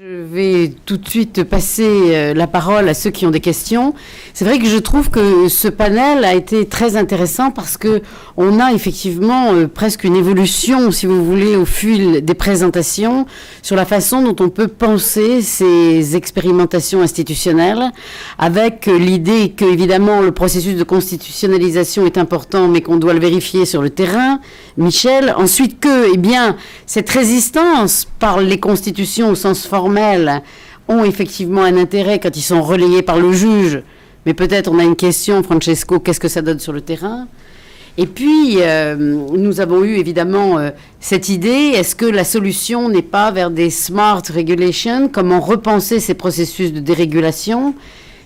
Je vais tout de suite passer la parole à ceux qui ont des questions. C'est vrai que je trouve que ce panel a été très intéressant parce que on a effectivement presque une évolution, si vous voulez, au fil des présentations sur la façon dont on peut penser ces expérimentations institutionnelles, avec l'idée que évidemment le processus de constitutionnalisation est important, mais qu'on doit le vérifier sur le terrain. Michel, ensuite que, eh bien, cette résistance par les constitutions au sens formel ont effectivement un intérêt quand ils sont relayés par le juge. Mais peut-être on a une question, Francesco, qu'est-ce que ça donne sur le terrain? Et puis, nous avons eu évidemment cette idée, est-ce que la solution n'est pas vers des smart regulations? Comment repenser ces processus de dérégulation?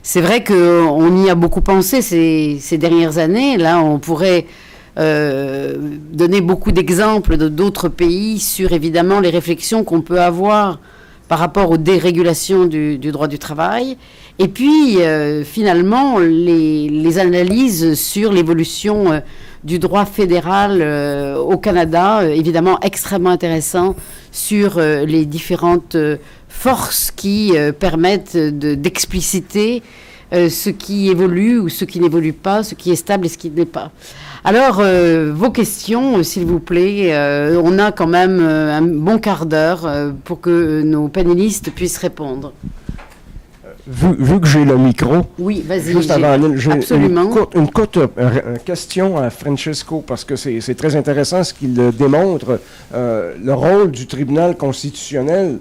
C'est vrai qu'on y a beaucoup pensé ces dernières années. Là, on pourrait donner beaucoup d'exemples d'autres pays sur évidemment les réflexions qu'on peut avoir par rapport aux dérégulations du droit du travail, et puis finalement les analyses sur l'évolution du droit fédéral au Canada, évidemment extrêmement intéressant sur les différentes forces qui permettent d'expliciter ce qui évolue ou ce qui n'évolue pas, ce qui est stable et ce qui ne l'est pas. Alors, vos questions, s'il vous plaît. On a quand même un bon quart d'heure pour que nos panélistes puissent répondre. Vu que j'ai le micro, oui, vas-y. Juste avant, j'ai absolument. une courte question à Francesco, parce que c'est très intéressant ce qu'il démontre, le rôle du tribunal constitutionnel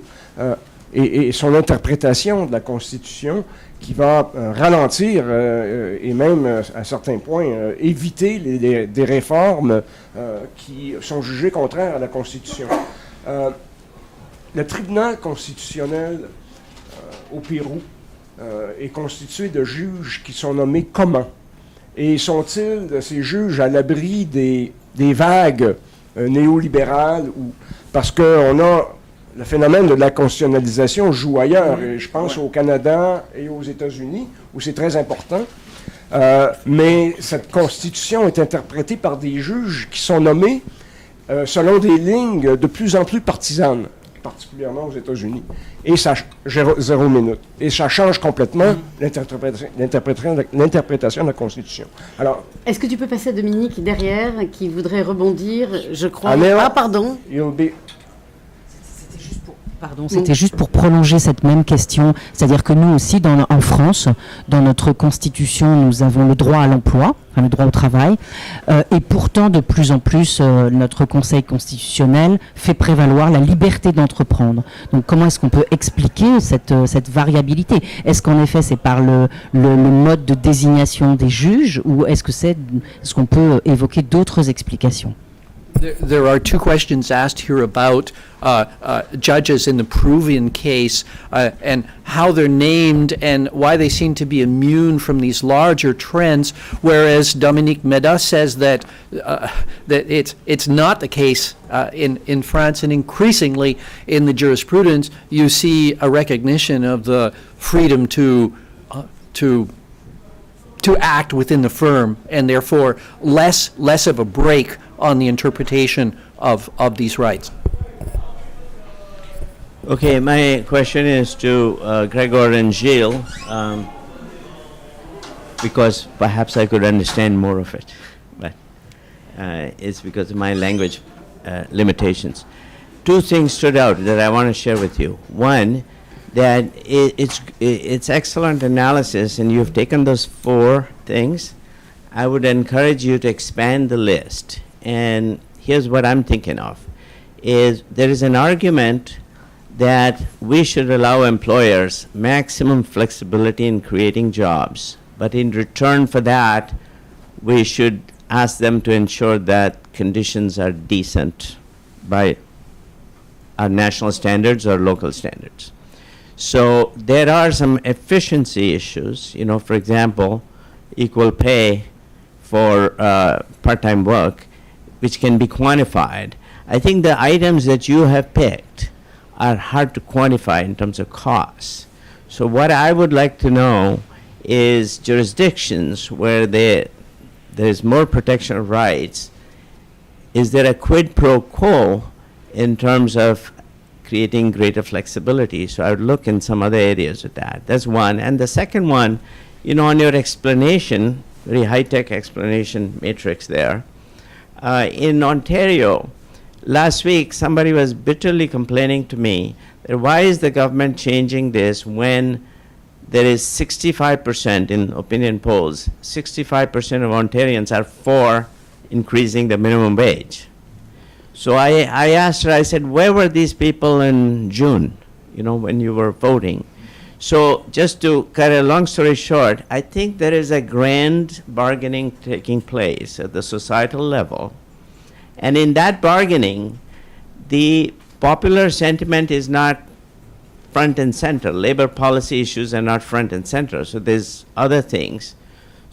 et son interprétation de la Constitution, qui va ralentir et même, à un certain point, éviter des réformes qui sont jugées contraires à la Constitution. Le tribunal constitutionnel au Pérou est constitué de juges qui sont nommés comment? Et sont-ils, ces juges, à l'abri des vagues néolibérales? Parce qu'on a le phénomène de la constitutionnalisation joue ailleurs, et je pense au Canada et aux États-Unis, où c'est très important. Mais cette constitution est interprétée par des juges qui sont nommés selon des lignes de plus en plus partisanes, particulièrement aux États-Unis. Et ça, 0 minute. Et ça change complètement l'interprétation de la Constitution. Alors, est-ce que tu peux passer à Dominique derrière, qui voudrait rebondir, je crois. Pardon. Pardon, c'était juste pour prolonger cette même question. C'est-à-dire que nous aussi, en France, dans notre Constitution, nous avons le droit à l'emploi, le droit au travail, et pourtant, de plus en plus, notre Conseil constitutionnel fait prévaloir la liberté d'entreprendre. Donc, comment est-ce qu'on peut expliquer cette variabilité? Est-ce qu'en effet, c'est par le mode de désignation des juges, ou est-ce qu'on peut évoquer d'autres explications? There are two questions asked here about judges in the Peruvian case and how they're named and why they seem to be immune from these larger trends, whereas Dominique Meda says that it's not the case in France, and increasingly in the jurisprudence you see a recognition of the freedom to act within the firm, and therefore less of a break on the interpretation of these rights. Okay, my question is to Gregor and Gilles, because perhaps I could understand more of it, but it's because of my language limitations. Two things stood out that I want to share with you. One, that it's excellent analysis, and you've taken those 4 things. I would encourage you to expand the list. And here's what I'm thinking of, is there is an argument that we should allow employers maximum flexibility in creating jobs, but in return for that, we should ask them to ensure that conditions are decent by our national standards or local standards. So there are some efficiency issues, for example, equal pay for part-time work, which can be quantified. I think the items that you have picked are hard to quantify in terms of costs. So what I would like to know is jurisdictions where there's more protection of rights, is there a quid pro quo in terms of creating greater flexibility. So I would look in some other areas of that. That's one. And the second one, on your explanation, very high-tech explanation matrix there, in Ontario, last week somebody was bitterly complaining to me that why is the government changing this when there is 65% in opinion polls, 65% of Ontarians are for increasing the minimum wage. So I asked her, I said, where were these people in June, when you were voting? So just to cut a long story short, I think there is a grand bargaining taking place at the societal level. And in that bargaining, the popular sentiment is not front and center. Labor policy issues are not front and center. So there's other things.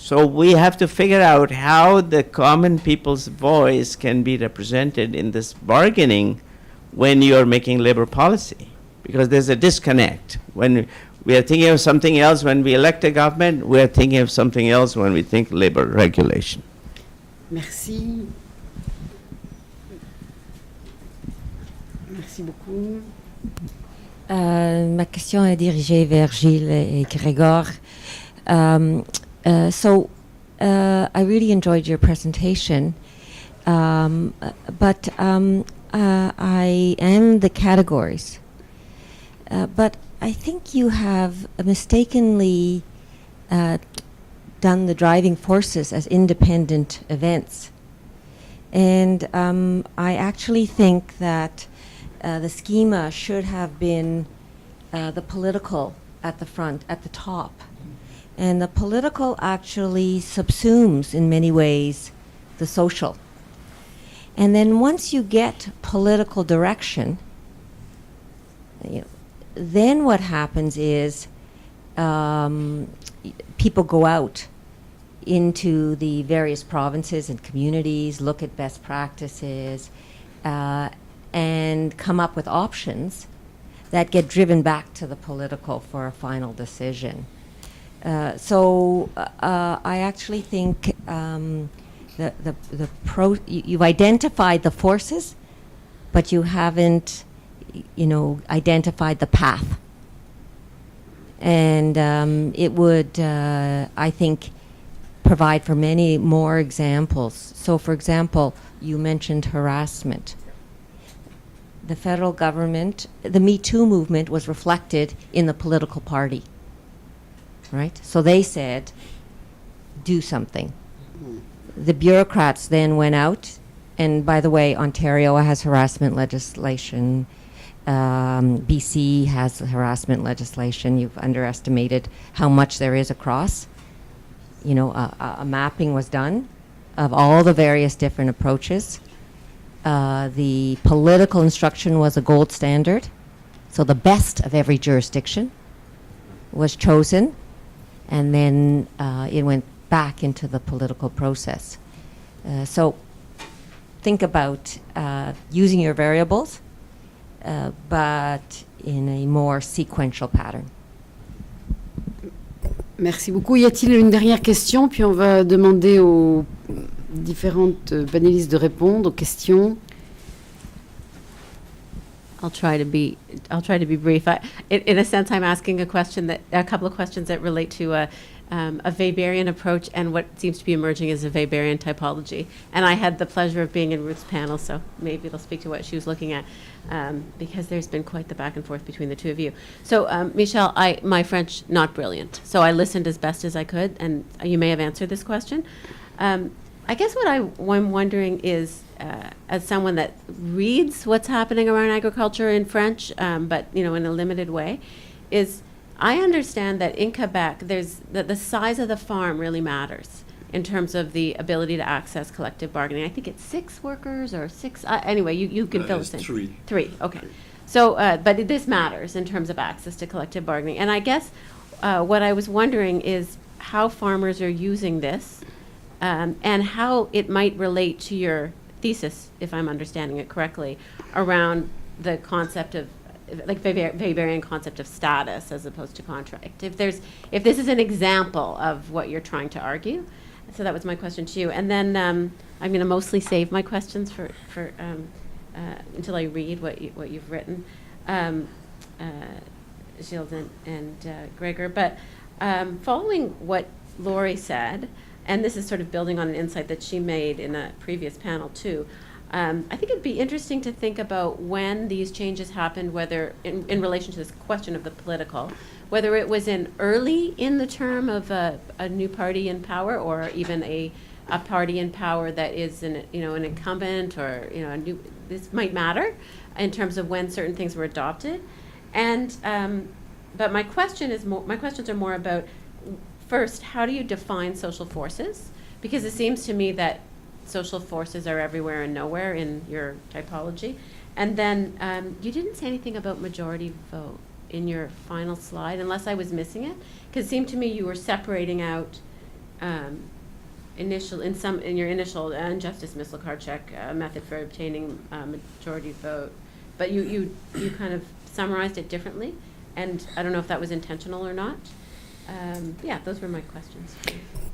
So we have to figure out how the common people's voice can be represented in this bargaining when you're making labor policy, because there's a disconnect. When we are thinking of something else when we elect a government, we are thinking of something else when we think labor regulation. Merci. Merci beaucoup. Ma question est dirigée vers Gilles et Gregor. So I really enjoyed your presentation, but I am the categories. But I think you have mistakenly done the driving forces as independent events. And I actually think that the schema should have been the political at the front, at the top. And the political actually subsumes, in many ways, the social. And then once you get political direction, then what happens is people go out into the various provinces and communities, look at best practices, and come up with options that get driven back to the political for a final decision. So I actually think you've identified the forces, but you haven't, identified the path. And it would, I think, provide for many more examples. So, for example, you mentioned harassment. The federal government, the Me Too movement was reflected in the political party. Right? So they said, do something. The bureaucrats then went out, and by the way, Ontario has harassment legislation. BC has harassment legislation. You've underestimated how much there is across. A mapping was done of all the various different approaches. The political instruction was a gold standard. So the best of every jurisdiction was chosen. And then it went back into the political process. So think about using your variables, but in a more sequential pattern. Merci beaucoup. Y a-t-il une dernière question? Puis on va demander aux différentes panélistes de répondre aux questions. I'll try to be brief. In a sense, I'm asking a couple of questions that relate to a Weberian approach and what seems to be emerging as a Weberian typology. And I had the pleasure of being in Ruth's panel, so maybe it'll speak to what she was looking at, because there's been quite the back and forth between the two of you. So, Michel, my French, not brilliant. So I listened as best as I could, and you may have answered this question. I guess what I'm wondering is, as someone that reads what's happening around agriculture in French, but in a limited way, is I understand that in Quebec, the size of the farm really matters in terms of the ability to access collective bargaining. I think it's 6 workers or 6. Anyway, you can fill this in. 3. 3. Okay. So, but this matters in terms of access to collective bargaining. And I guess what I was wondering is how farmers are using this, and how it might relate to your thesis, if I'm understanding it correctly, around the concept of, like, Weberian concept of status as opposed to contract. If this is an example of what you're trying to argue. So that was my question to you. And then I'm going to mostly save my questions for until I read what you've written. Gilles and Gregor. But following what Laurie said, and this is sort of building on an insight that she made in a previous panel too, I think it'd be interesting to think about when these changes happened, whether in relation to this question of the political, whether it was early in the term of a new party in power, or even a party in power that is an incumbent, or a new. This might matter in terms of when certain things were adopted, and but my questions are more about, first, how do you define social forces? Because it seems to me that social forces are everywhere and nowhere in your typology. And then you didn't say anything about majority vote in your final slide, unless I was missing it, because it seemed to me you were separating out in your initial unjust dismissal card check method for obtaining majority vote, but you kind of summarized it differently, and I don't know if that was intentional or not. Those were my questions.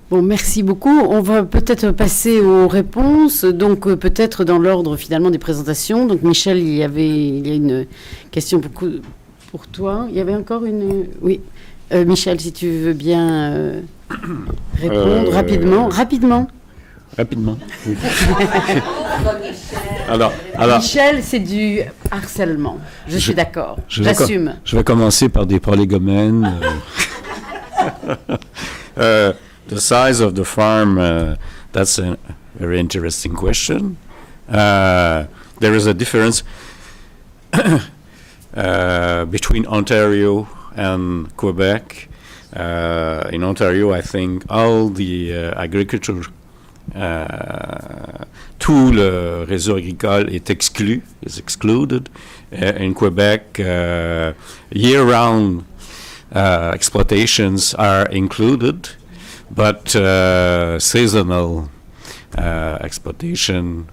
Bon, merci beaucoup. On va peut-être passer aux réponses. Donc, peut-être dans l'ordre finalement des présentations. Donc, Michel, il y a une question pour toi. Il y avait encore une. Oui, Michel, si tu veux bien répondre rapidement. Rapidement. alors, Michel, c'est du harcèlement. Je suis d'accord. J'assume. Je vais commencer par des prolégomènes. The size of the farm, that's a very interesting question. There is a difference between Ontario and Quebec. In Ontario, I think all the agriculture, tout le réseau agricole est excluded. In Quebec, year-round exploitations are included, but seasonal exploitation,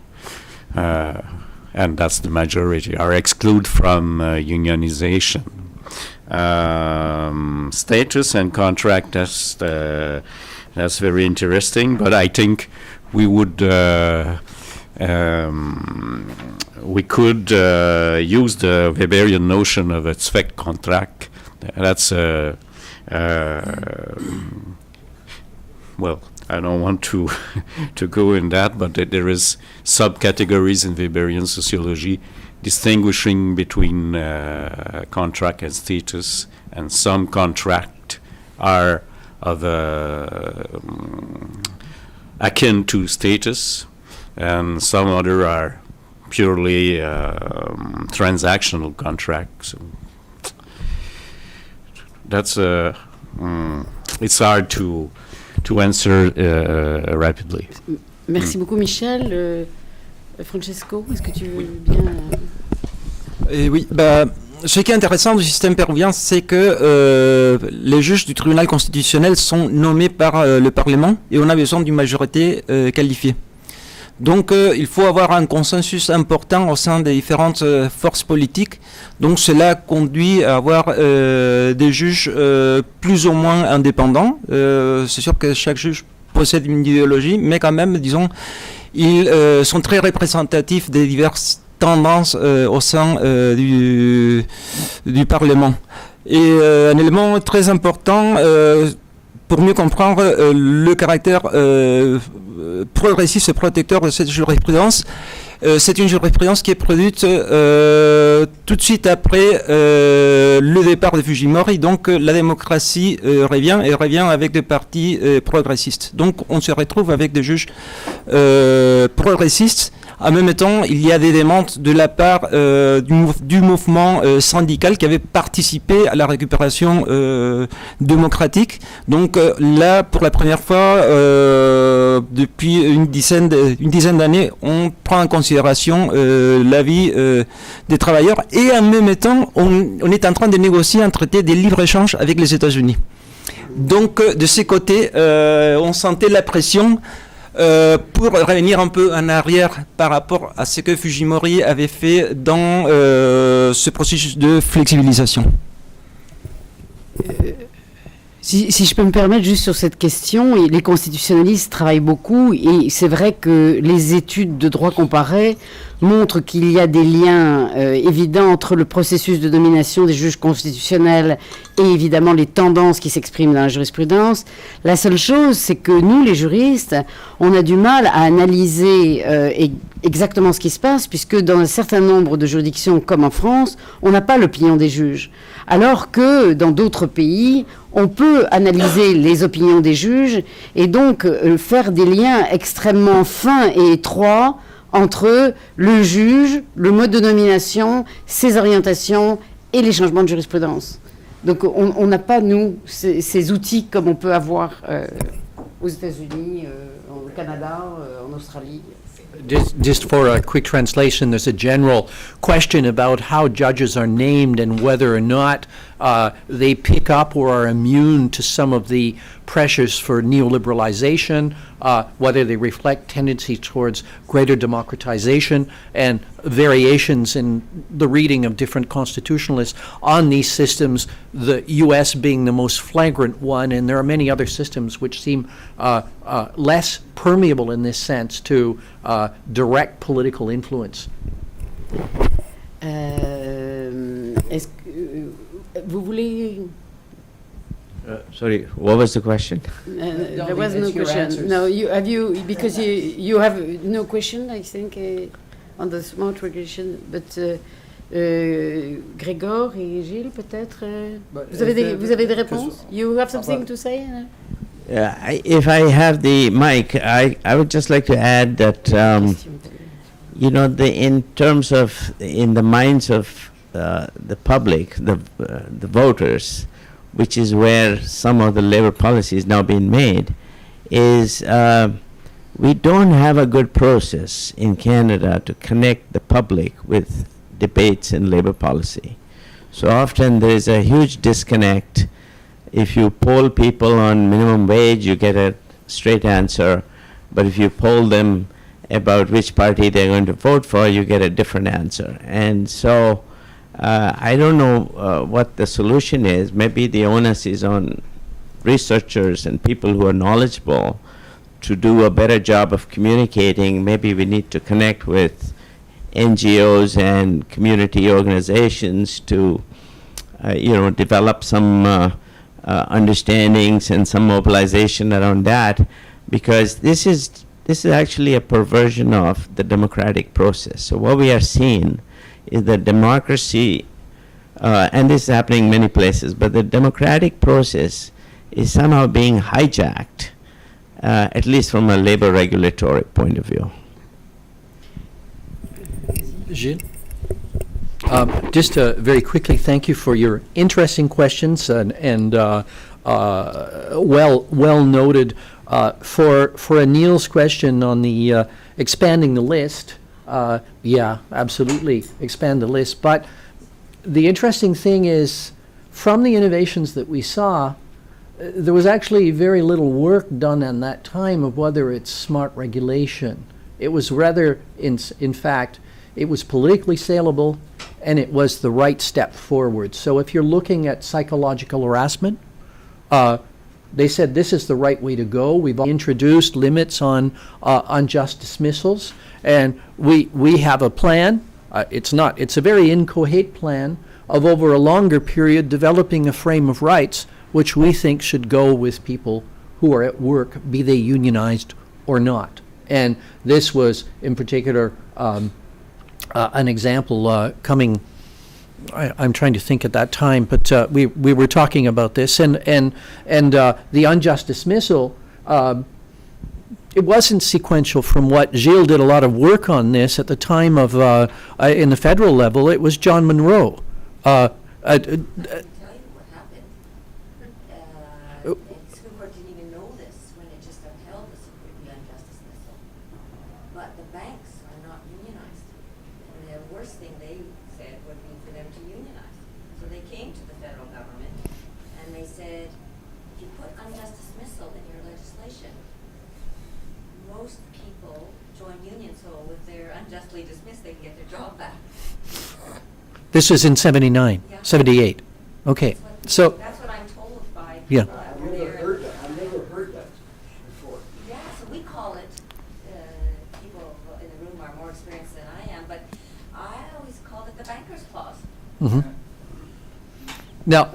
and that's the majority, are excluded from unionization. Status and contract, that's very interesting, but I think we could use the Weberian notion of a Zweckkontrakt. That's well, I don't want to go in that, but there is subcategories in Weberian sociology distinguishing between contract and status, and some contract are of akin to status, and some other are purely transactional contracts. That's it's hard to answer rapidly. Merci beaucoup, Michel. Francesco, est-ce que tu veux bien Oui, ce qui est intéressant du système péruvien, c'est que les juges du tribunal constitutionnel sont nommés par le Parlement, et on a besoin d'une majorité qualifiée. Donc il faut avoir un consensus important au sein des différentes forces politiques. Donc cela conduit à avoir des juges plus ou moins indépendants. C'est sûr que chaque juge possède une idéologie, mais quand même, disons, ils sont très représentatifs des diverses tendances au sein du Parlement. Et un élément très important pour mieux comprendre le caractère progressiste et protecteur de cette jurisprudence, c'est une jurisprudence qui est produite tout de suite après le départ de Fujimori. Donc la démocratie revient avec des partis progressistes. Donc on se retrouve avec des juges progressistes. En même temps, il y a des demandes de la part du mouvement syndical qui avait participé à la récupération démocratique. Donc là, pour la première fois, depuis une dizaine d'années, on prend en considération l'avis des travailleurs, et en même temps, on est en train de négocier un traité de libre-échange avec les États-Unis. Donc de ces côtés, on sentait la pression pour revenir un peu en arrière par rapport à ce que Fujimori avait fait dans ce processus de flexibilisation. Si je peux me permettre juste sur cette question, et les constitutionnalistes travaillent beaucoup et c'est vrai que les études de droit comparé montrent qu'il y a des liens évidents entre le processus de nomination des juges constitutionnels et évidemment les tendances qui s'expriment dans la jurisprudence. La seule chose, c'est que nous, les juristes, on a du mal à analyser exactement ce qui se passe puisque dans un certain nombre de juridictions, comme en France, on n'a pas l'opinion des juges. Alors que dans d'autres pays, on peut analyser les opinions des juges et donc faire des liens extrêmement fins et étroits entre le juge, le mode de nomination, ses orientations et les changements de jurisprudence. Donc on n'a pas, nous, ces outils comme on peut avoir aux États-Unis, au Canada, en Australie. Just for a quick translation, there's a general question about how judges are named and whether or not they pick up or are immune to some of the pressures for neoliberalization, whether they reflect tendency towards greater democratization, and variations in the reading of different constitutionalists on these systems, the U.S. being the most flagrant one, and there are many other systems which seem less permeable in this sense to direct political influence. Est-ce que vous voulez... Sorry, what was the question? There was no question. No, because you have no question, I think, on the smart regulation, but Grégoire et Gilles, peut-être, vous avez des réponses? You have something to say? If I have the mic, I would just like to add that, you know, in terms of, in the minds of the public, the voters, which is where some of the labor policy is now being made, is we don't have a good process in Canada to connect the public with debates in labor policy. So often there is a huge disconnect. If you poll people on minimum wage, you get a straight answer. But if you poll them about which party they're going to vote for, you get a different answer. And so I don't know what the solution is. Maybe the onus is on researchers and people who are knowledgeable to do a better job of communicating. Maybe we need to connect with NGOs and community organizations to, you know, develop some understandings and some mobilization around that, because this is actually a perversion of the democratic process. So what we are seeing is that democracy, and this is happening in many places, but the democratic process is somehow being hijacked, at least from a labor regulatory point of view. Gilles? Just very quickly, thank you for your interesting questions and well noted. For Anil's question on the expanding the list, yeah, absolutely expand the list. But the interesting thing is, from the innovations that we saw, there was actually very little work done in that time of whether it's smart regulation. It was rather, in fact, it was politically saleable, and it was the right step forward. So if you're looking at psychological harassment, they said this is the right way to go. We've introduced limits on unjust dismissals, and we have a plan. It's a very inchoate plan of over a longer period developing a frame of rights which we think should go with people who are at work, be they unionized or not. And this was in particular an example coming. I'm trying to think at that time, but we were talking about this, and the unjust dismissal. It wasn't sequential from what Gilles did a lot of work on this at the time of in the federal level. It was John Monroe. This was in 79, 78. Okay, so that's what I'm told by yeah. the room are more experienced than I am, but I always called it the banker's clause. Now,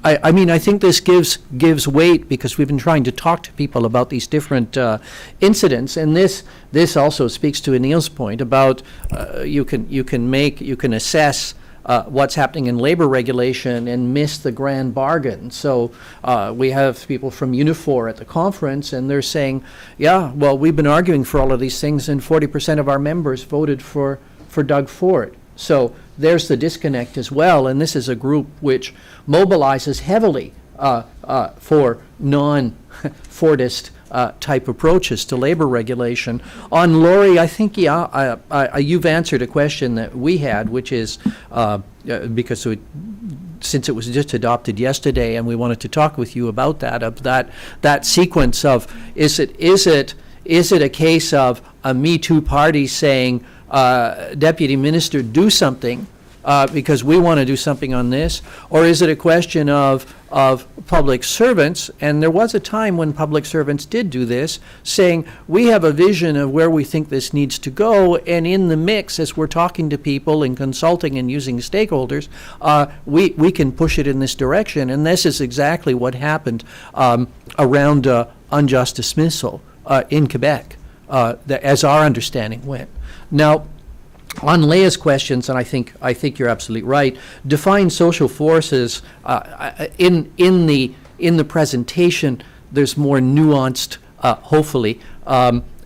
I mean, I think this gives weight because we've been trying to talk to people about these different incidents, and this also speaks to Anil's point about you can assess what's happening in labor regulation and miss the grand bargain. So we have people from Unifor at the conference, and they're saying, yeah, well, we've been arguing for all of these things, and 40% of our members voted for Doug Ford. So there's the disconnect as well, and this is a group which mobilizes heavily for non-Fordist type approaches to labor regulation. On Laurie, I think, you've answered a question that we had, which is, because since it was just adopted yesterday, and we wanted to talk with you about that sequence of, is it a case of a Me Too party saying, Deputy Minister, do something, because we want to do something on this, or is it a question of public servants? And there was a time when public servants did do this, saying, we have a vision of where we think this needs to go, and in the mix, as we're talking to people and consulting and using stakeholders, we can push it in this direction. And this is exactly what happened around unjust dismissal in Quebec, as our understanding went. Now, on Leia's questions, and I think you're absolutely right, define social forces in the presentation. There's more nuanced, hopefully,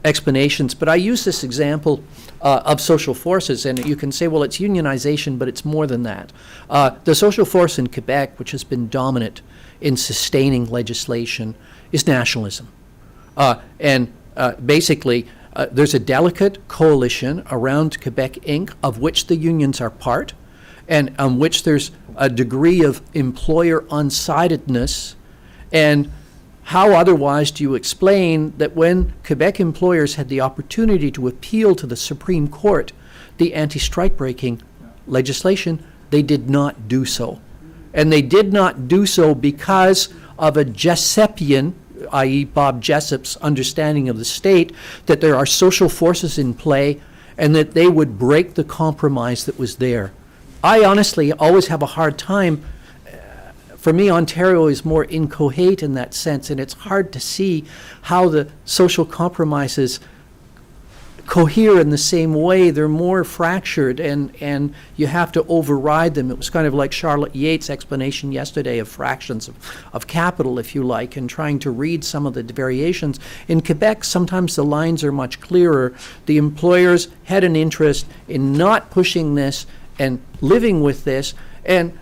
explanations. But I use this example of social forces, and you can say, well, it's unionization, but it's more than that. The social force in Quebec, which has been dominant in sustaining legislation, is nationalism, and basically. There's a delicate coalition around Quebec Inc., of which the unions are part, and on which there's a degree of employer unsidedness. And how otherwise do you explain that when Quebec employers had the opportunity to appeal to the Supreme Court the anti-strike breaking legislation, they did not do so? And they did not do so because of a Jessepian, i.e. Bob Jessup's understanding of the state, that there are social forces in play and that they would break the compromise that was there. I honestly always have a hard time. For me, Ontario is more inchoate in that sense, and it's hard to see how the social compromises cohere in the same way. They're more fractured, and you have to override them. It was kind of like Charlotte Yates' explanation yesterday of fractions of capital, if you like, and trying to read some of the variations. In Quebec, sometimes the lines are much clearer. The employers had an interest in not pushing this and living with this. And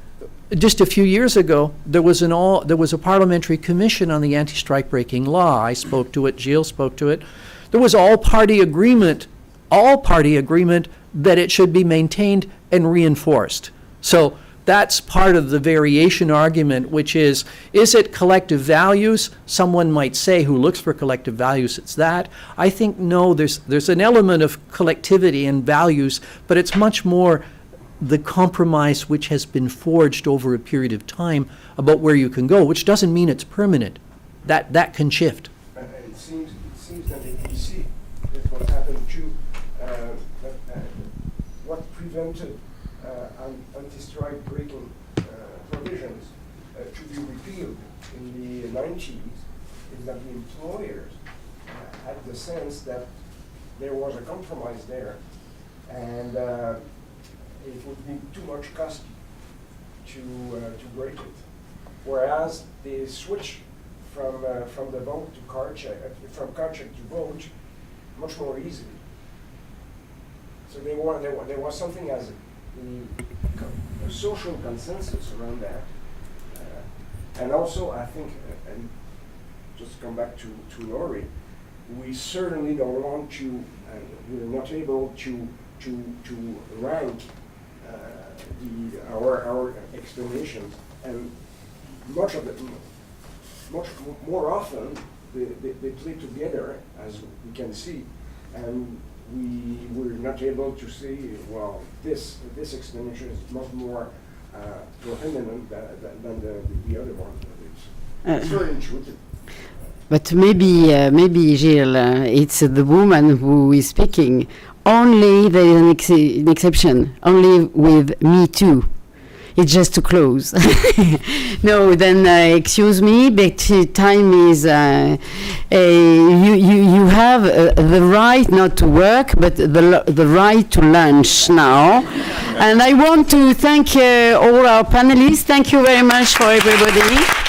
just a few years ago, there was a parliamentary commission on the anti-strike breaking law. I spoke to it, Gilles spoke to it. There was all-party agreement that it should be maintained and reinforced. So that's part of the variation argument, which is it collective values? Someone might say, who looks for collective values, it's that. I think, no, there's an element of collectivity and values, but it's much more the compromise which has been forged over a period of time about where you can go, which doesn't mean it's permanent. That can shift. It seems that in BC, that's what happened too. What prevented anti-strike breaking provisions to be repealed in the 90s is that the employers had the sense that there was a compromise there, and it would be too much cost to break it. Whereas they switched from the vote to card check, from card check to vote, much more easily. So there was something as a social consensus around that, and also I think, and just to come back to Laurie, we certainly don't want to, and we're not able to rank our explanations, and much more often they play together, as we can see, and we were not able to say, well, this explanation is much more prominent than the other one. It's very intuitive. But maybe Gilles, it's the woman who is speaking. Only there is an exception. Only with Me Too. It's just too close. No, then excuse me, but time is. You have the right not to work, but the right to lunch now. And I want to thank all our panelists. Thank you very much for everybody.